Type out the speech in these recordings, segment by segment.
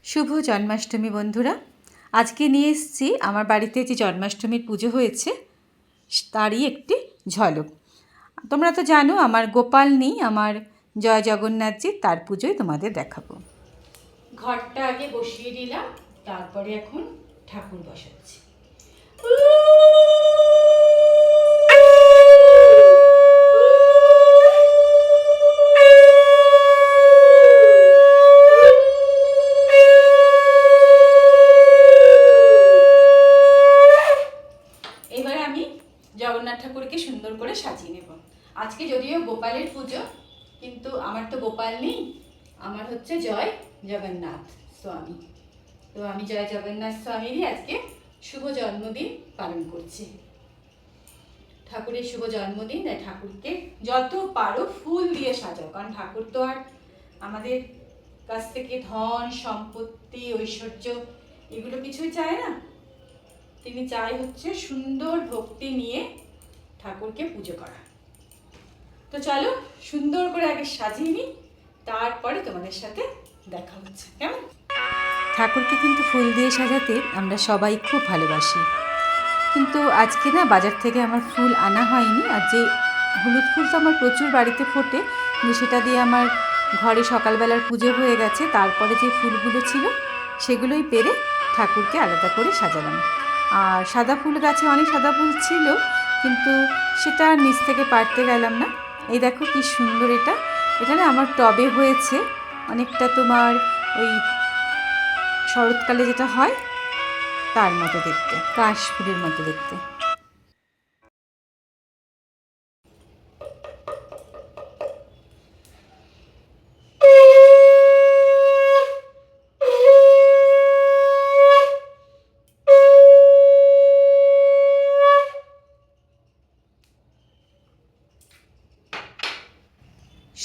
শুভ জন্মাষ্টমী বন্ধুরা। আজকে নিয়ে এসেছি আমার বাড়িতে যে জন্মাষ্টমীর পুজো হয়েছে তারই একটি ঝলক। তোমরা তো জানো আমার গোপাল নেই, আমার জয় জগন্নাথজি, তার পুজোই তোমাদের দেখাবো। ঘরটা আগে বসিয়ে দিলাম, তারপরে এখন ঠাকুর বসাচ্ছি। জগন্নাথ ঠাকুরকে সুন্দর করে সাজিয়ে নেব। আজকে যদিও গোপালের পুজো, কিন্তু আমার তো গোপাল নেই, আমার হচ্ছে জয় জগন্নাথ স্বামী। তো আমি জয় জগন্নাথ স্বামীরই আজকে শুভ জন্মদিন পালন করছি। ঠাকুরের শুভ জন্মদিন, তাই ঠাকুরকে যত পারো ফুল দিয়ে সাজাও, কারণ ঠাকুর তো আর আমাদের কাছ থেকে ধন সম্পত্তি ঐশ্বর্য এগুলো কিছুই চায় না। তিনি চাই হচ্ছে সুন্দর ভক্তি নিয়ে ঠাকুরকে পুজো করা। তো চলো সুন্দর করে আগে সাজিয়ে নিই, তারপরে তোমাদের সাথে দেখা হচ্ছে। কেমন? ঠাকুরকে কিন্তু ফুল দিয়ে সাজাতে আমরা সবাই খুব ভালোবাসি, কিন্তু আজকে না বাজার থেকে আমার ফুল আনা হয়নি। আর যে হলুদ ফুল তো আমার প্রচুর বাড়িতে ফোটে, কিন্তু সেটা দিয়ে আমার ঘরে সকালবেলার পুজো হয়ে গেছে। তারপরে যে ফুলগুলো ছিল সেগুলোই পেরে ঠাকুরকে আলাদা করে সাজালাম। আর সাদা ফুল গাছে অনেক সাদা ফুল ছিল, কিন্তু সেটা নিচ থেকে পারতে গেলাম না। এই দেখো কি সুন্দর এটা না আমার টবে হয়েছে, অনেকটা তোমার ওই শরৎকালে যেটা হয় তার মতো দেখতে, কাশ ফুলের মতো দেখতে।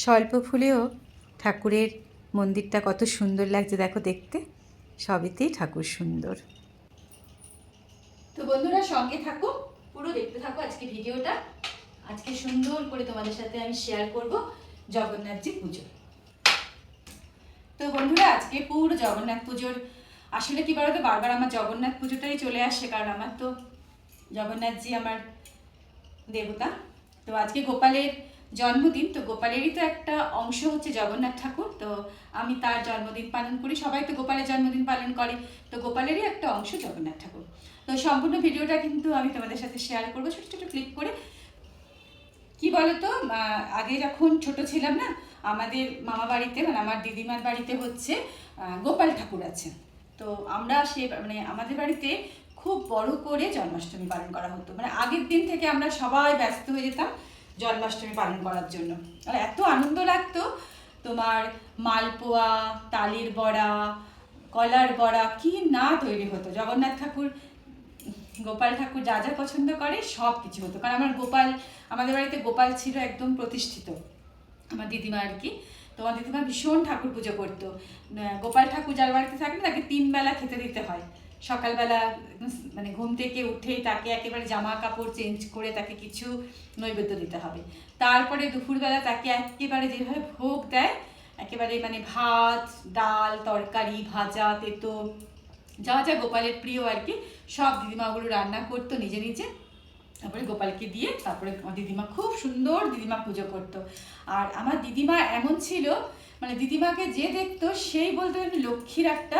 স্বল্প ফুলেও ঠাকুরের মন্দিরটা কত সুন্দর লাগছে দেখো দেখতে, সবেতেই ঠাকুর সুন্দর। তো বন্ধুরা সঙ্গে থাকো, পুরো দেখতে থাকো আজকে ভিডিওটা। আজকে সুন্দর করে তোমাদের সাথে আমি শেয়ার করব জগন্নাথজি পুজো। তো বন্ধুরা আজকে পুরো জগন্নাথ পুজোর, আসলে কি বলতো বারবার আমার জগন্নাথ পুজোটাই চলে আসে, কারণ আমার তো জগন্নাথজি আমার দেবতা। তো আজকে গোপালের জন্মদিন, তো গোপালেরই তো একটা অংশ হচ্ছে জগন্নাথ ঠাকুর। তো আমি তার জন্মদিন পালন করি, সবাই তো গোপালের জন্মদিন পালন করে, তো গোপালেরই একটা অংশ জগন্নাথ ঠাকুর। তো সম্পূর্ণ ভিডিওটা কিন্তু আমি তোমাদের সাথে শেয়ার করবো ছোটো ছোটো ক্লিপ করে। কি বলতো, আগে যখন ছোট ছিলাম না, আমাদের মামা বাড়িতে মানে আমার দিদিমার বাড়িতে হচ্ছে গোপাল ঠাকুর আছে। তো আমরা মানে আমাদের বাড়িতে খুব বড় করে জন্মাষ্টমী পালন করা হতো। মানে আগের দিন থেকে আমরা সবাই ব্যস্ত হয়ে যেতাম জন্মাষ্টমী পালন করার জন্য। আর এত আনন্দ লাগতো, তোমার মালপোয়া, তালের বড়া, কলার বড়া কি না তৈরি হতো। জগন্নাথ ঠাকুর, গোপাল ঠাকুর যা যা পছন্দ করে সব কিছু হতো, কারণ আমাদের বাড়িতে গোপাল ছিল একদম প্রতিষ্ঠিত, আমার দিদিমা আর কি। তো আমার দিদিমা ভীষণ ঠাকুর পুজো করতো। গোপাল ঠাকুর যার বাড়িতে থাকে না, তাকে 3 বেলা খেতে দিতে হয়। সকালবেলা মানে ঘুম থেকে উঠেই তাকে একেবারে জামা কাপড় চেঞ্জ করে তাকে কিছু নৈবেদ্য দিতে হবে। তারপরে দুপুরবেলা তাকে একেবারে যেভাবে ভোগ দেয়, একেবারে মানে ভাত, ডাল, তরকারি, ভাজা, তেতো, যা যা গোপালের প্রিয় আর কি, সব দিদিমাগুলো রান্না করতো নিজে নিজে। তারপরে গোপালকে দিয়ে তারপরে আমার দিদিমা খুব সুন্দর দিদিমা পুজো করতো। আর আমার দিদিমা এমন ছিল, মানে দিদিমাকে যে দেখতো সেই বলতো লক্ষ্মীর একটা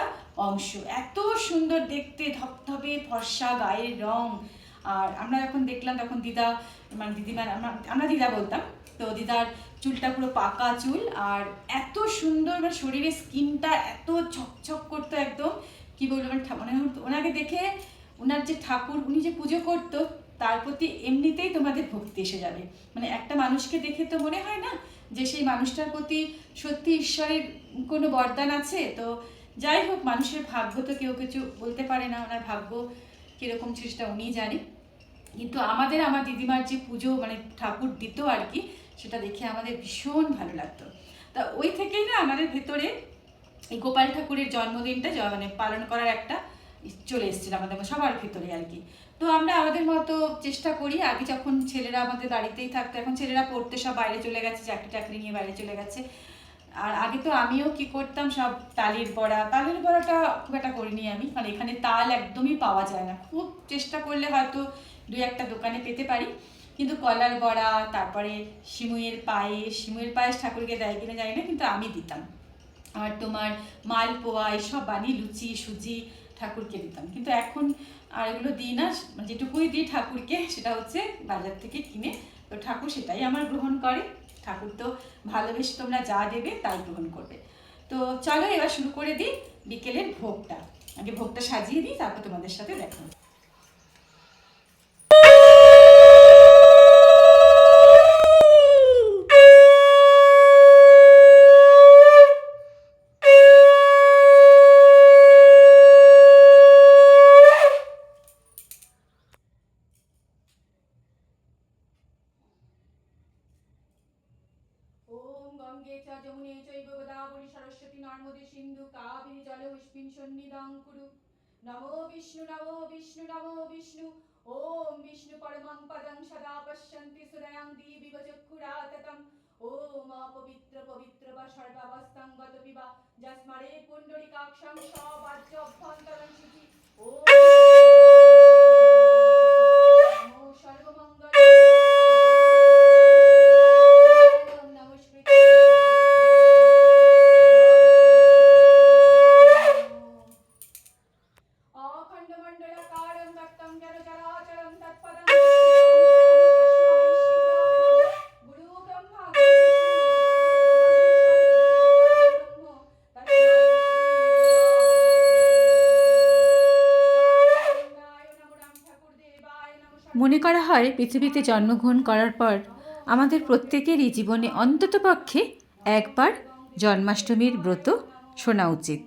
অংশ। এত সুন্দর দেখতে, ধপধপে ফর্সা গায়ের রং। আর আমরা যখন দেখলাম তখন দিদা, মানে দিদিমার আমরা দিদা বলতাম, তো দিদার চুলটা পুরো পাকা চুল, আর এত সুন্দর, মানে শরীরের স্কিনটা এত ছকছক করতো একদম, কি বলবো, মানে ওনাকে দেখে ওনার যে ঠাকুর উনি যে পুজো করতো তার প্রতি এমনিতেই তোমাদের ভক্তি এসে যাবে। মানে একটা মানুষকে দেখে তো মনে হয় না যে সেই মানুষটার প্রতি সত্যি ঈশ্বরের কোনো বরদান আছে। তো যাই হোক, মানুষের ভাগ্য তো কেউ কিছু বলতে পারে না, ওনার ভাগ্য কীরকম ছিল সেটা উনিই জানে। কিন্তু আমার দিদিমার যে পুজো মানে ঠাকুর দিত আর কি, সেটা দেখে আমাদের ভীষণ ভালো লাগতো। তা ওই থেকেই না আমাদের ভেতরে এই গোপাল ঠাকুরের জন্মদিনটা মানে পালন করার একটা চলে এসেছিল আমাদের সবার ভিতরে আর কি। তো আমরা আমাদের মতো চেষ্টা করি। আগে যখন ছেলেরা আমাদের বাড়িতেই থাকতো, এখন ছেলেরা পড়তে সব বাইরে চলে গেছে, চাকরি নিয়ে বাইরে চলে গেছে। আর আগে তো আমিও কি করতাম, সব তালের বড়াটা খুব একটা করিনি আমি, কারণ এখানে তাল একদমই পাওয়া যায় না। খুব চেষ্টা করলে হয়তো দু একটা দোকানে পেতে পারি, কিন্তু কলার বড়া, তারপরে সিমুইয়ের পায়েস ঠাকুরকে দেয় কিনা জানি না, কিন্তু আমি দিতাম। আর তোমার মালপোয়া এসব বানিয়ে লুচি সুজি ঠাকুরকে দিতাম। কিন্তু এখন আর এগুলো দিই না, যেটুকুই দিই ঠাকুরকে সেটা হচ্ছে বাজার থেকে কিনে। তো ঠাকুর সেটাই আমার গ্রহণ করে। ঠাকুর তো ভালোবেসে তোমরা যা দেবে তাই গ্রহণ করবে। তো চলো এবার শুরু করে দিই বিকেলের ভোগটা। আগে ভোগটা সাজিয়ে দিই, তারপর তোমাদের সাথে দেখো। গঙ্গে চ যমুনে চৈব গোদাবরী সরস্বতী নর্মদে সিন্ধু কাবেরী জলেস্মিন সন্নিধান কুরু। নমো বিষ্ণু নমো বিষ্ণু নমো বিষ্ণু। ওম বিষ্ণু পরমং পদং সদা পশ্যন্তি সুরয়ং দিবিব চক্ষুরাততম। ওম অপবিত্র পবিত্র বা সর্বাবস্থাং গত বিবা যস্মরে পুণ্ডরিকাক্ষং সবাজ্য অভ্যন্তরং শুচি। ওম নমো সর্বমঙ্গল মনে করা হয় পৃথিবীতে জন্মগ্রহণ করার পর আমাদের প্রত্যেকেরই জীবনে অন্ততপক্ষে একবার জন্মাষ্টমীর ব্রত শোনা উচিত,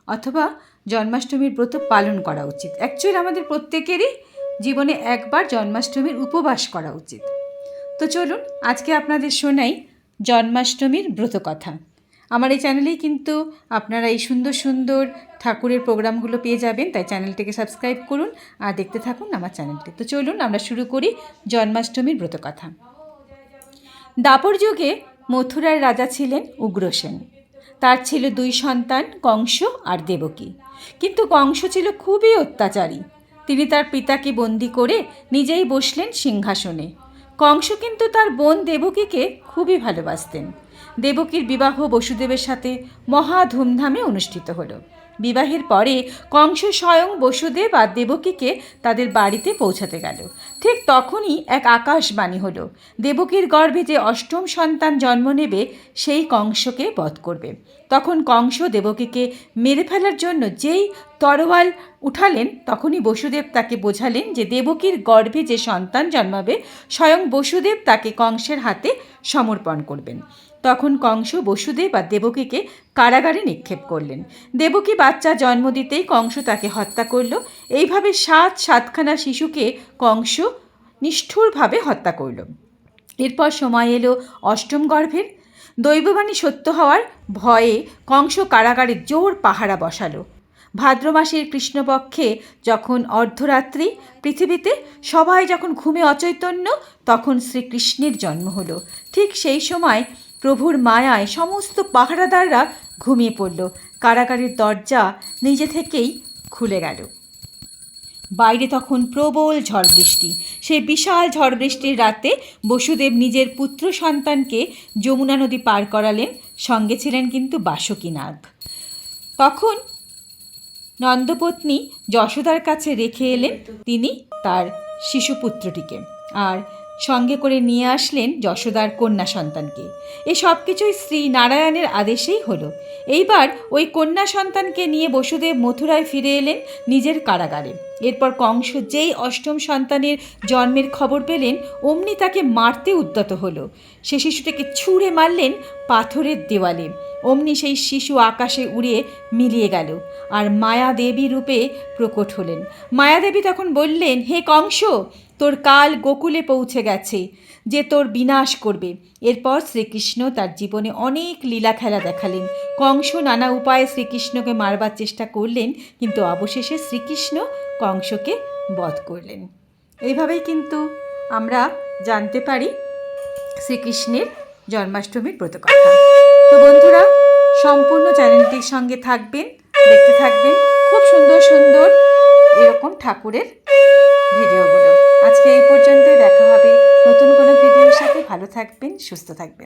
অথবা জন্মাষ্টমীর ব্রত পালন করা উচিত। অ্যাকচুয়ালি আমাদের প্রত্যেকেরই জীবনে একবার জন্মাষ্টমীর উপবাস করা উচিত। তো চলুন আজকে আপনাদের শোনাই জন্মাষ্টমীর ব্রত কথা। আমার এই চ্যানেলেই কিন্তু আপনারা এই সুন্দর সুন্দর ঠাকুরের প্রোগ্রামগুলো পেয়ে যাবেন, তাই চ্যানেলটিকে সাবস্ক্রাইব করুন আর দেখতে থাকুন আমার চ্যানেলটি। তো চলুন আমরা শুরু করি জন্মাষ্টমীর ব্রত কথা। দাপর যুগে মথুরার রাজা ছিলেন উগ্রসেন। তার ছিল 2 সন্তান, কংস আর দেবকী। কিন্তু কংস ছিল খুবই অত্যাচারী। তিনি তার পিতাকে বন্দি করে নিজেই বসলেন সিংহাসনে। কংস কিন্তু তার বোন দেবকীকে খুবই ভালোবাসতেন। দেবকীর বিবাহ বসুদেবের সাথে মহা ধুমধামে অনুষ্ঠিত হলো। বিবাহের পরে কংস স্বয়ং বসুদেব আর দেবকীকে তাদের বাড়িতে পৌঁছাতে গেল। ঠিক তখনই এক আকাশবাণী হলো, দেবকীর গর্ভে যে 8ম সন্তান জন্ম নেবে সেই কংসকে বধ করবে। তখন কংস দেবকীকে মেরে ফেলার জন্য যেই তরোয়াল উঠালেন, তখনই বসুদেব তাকে বোঝালেন যে দেবকীর গর্ভে যে সন্তান জন্মাবে স্বয়ং বসুদেব তাকে কংসের হাতে সমর্পণ করবেন। তখন কংস বসুদেব আর দেবকীকে কারাগারে নিক্ষেপ করলেন। দেবকী বাচ্চা জন্ম দিতেই কংস তাকে হত্যা করল। এইভাবে 7খানা শিশুকে কংস নিষ্ঠুরভাবে হত্যা করল। এরপর সময় এলো 8ম গর্ভের। দৈববাণী সত্য হওয়ার ভয়ে কংস কারাগারে জোর পাহারা বসালো। ভাদ্র মাসের কৃষ্ণপক্ষে যখন অর্ধরাত্রি, পৃথিবীতে সবাই যখন ঘুমে অচৈতন্য, তখন শ্রীকৃষ্ণের জন্ম হলো। ঠিক সেই সময় প্রভুর মায়ায় সমস্ত পাহারাদাররা ঘুমিয়ে পড়ল। কারাগারের দরজা নিজে থেকেই খুলে গেল। বাইরে তখন প্রবল ঝড় বৃষ্টি। সেই বিশাল ঝড় বৃষ্টির রাতে বসুদেব নিজের পুত্র সন্তানকে যমুনা নদী পার করালেন। সঙ্গে ছিলেন কিন্তু বাসুকী নাগ। তখন নন্দপত্নী যশোদার কাছে রেখে এলেন তিনি তার শিশুপুত্রটিকে, আর সঙ্গে করে নিয়ে আসলেন যশোদার কন্যা সন্তানকে। এ সব কিছুই শ্রী নারায়ণের আদেশেই হলো। এইবার ওই কন্যা সন্তানকে নিয়ে বসুদেব মথুরায় ফিরে এলেন নিজের কারাগারে। এরপর কংস যেই 8ম সন্তানের জন্মের খবর পেলেন, অমনি তাকে মারতে উদ্যত হলো। সে শিশুটিকে ছুঁড়ে মারলেন পাথরের দেওয়ালে। অমনি সেই শিশু আকাশে উড়ে মিলিয়ে গেল আর মায়াদেবী রূপে প্রকট হলেন। মায়াদেবী তখন বললেন, হে কংস, তোর কাল গোকুলে পৌঁছে গেছে, যে তোর বিনাশ করবে। এরপর শ্রীকৃষ্ণ তার জীবনে অনেক লীলা খেলা দেখালেন। কংস নানা উপায়ে শ্রীকৃষ্ণকে মারবার চেষ্টা করলেন, কিন্তু অবশেষে শ্রীকৃষ্ণ কংসকে বধ করলেন। এইভাবেই কিন্তু আমরা জানতে পারি শ্রীকৃষ্ণের জন্মাষ্টমীর ব্রত কথা। তো বন্ধুরা, সম্পূর্ণ চ্যানেলটির সঙ্গে থাকবেন, দেখতে থাকবেন খুব সুন্দর সুন্দর এরকম ঠাকুরের ভিডিওগুলো। আজকে এই পর্যন্তই, দেখা হবে নতুন কোনো ভিডিওর সাথে। ভালো থাকবেন, সুস্থ থাকবেন।